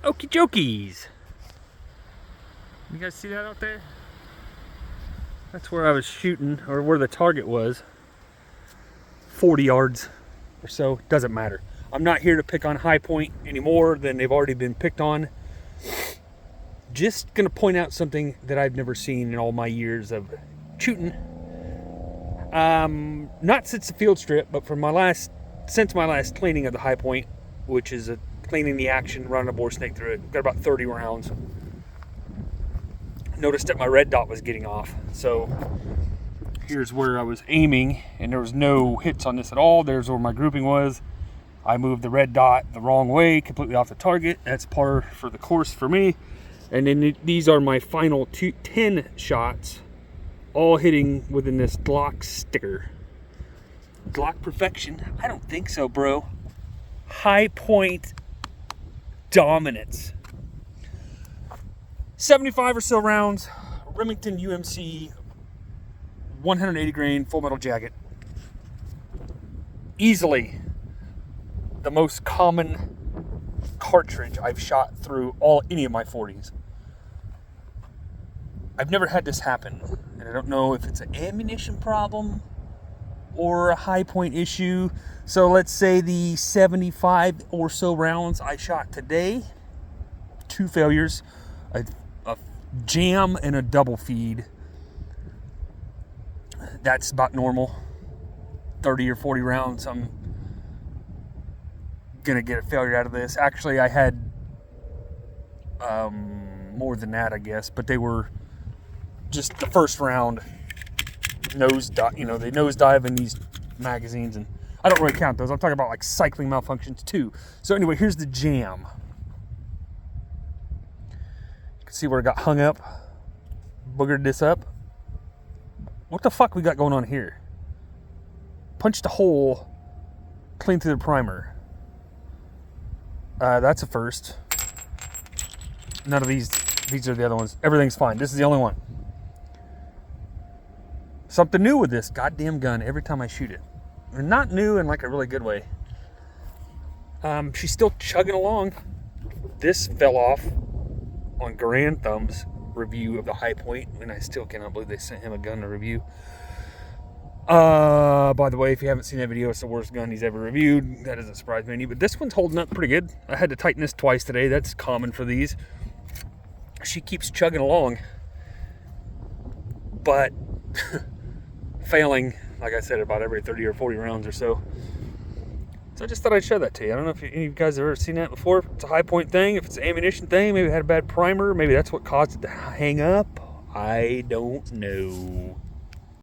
Okie dokies. You guys see that out there? That's where I was shooting, or where the target was. 40 yards or so, doesn't matter. I'm not here to pick on High Point any more than they've already been picked on. Just gonna point out something that I've never seen in all my years of shooting. Not since the field strip, but since my last cleaning of the High Point, which is cleaning the action, running a bore snake through it. Got about 30 rounds. Noticed that my red dot was getting off. So here's where I was aiming, and there was no hits on this at all. There's where my grouping was. I moved the red dot the wrong way, completely off the target. That's par for the course for me. And then these are my final 10 shots, all hitting within this Glock sticker. Glock perfection? I don't think so, bro. High Point dominance. 75 or so rounds, Remington UMC 180 grain full metal jacket. Easily the most common cartridge I've shot through any of my 40s. I've never had this happen, and I don't know if it's an ammunition problem or a High Point issue. So let's say the 75 or so rounds I shot today, 2 failures, a jam and a double feed. That's about normal. 30 or 40 rounds, I'm gonna get a failure out of this. Actually, I had more than that, I guess, but they were just the first round they nosedive in these magazines, and I don't really count those. I'm talking about like cycling malfunctions too. So anyway, here's the jam. You can see where it got hung up, boogered this up. What the fuck we got going on here? Punched a hole clean through the primer. That's a first. None of these are the other ones. Everything's fine. This is the only one. Something new with this goddamn gun every time I shoot it. And not new in like a really good way. She's still chugging along. This fell off on Garand Thumb's review of the High Point, and I still cannot believe they sent him a gun to review. By the way, if you haven't seen that video, it's the worst gun he's ever reviewed. That doesn't surprise me any, but this one's holding up pretty good. I had to tighten this twice today. That's common for these. She keeps chugging along, but failing, like I said, about every 30 or 40 rounds or so. So I just thought I'd show that to you. I don't know if any of you guys have ever seen that before. If it's a High Point thing, if it's an ammunition thing, maybe it had a bad primer, maybe that's what caused it to hang up. I don't know.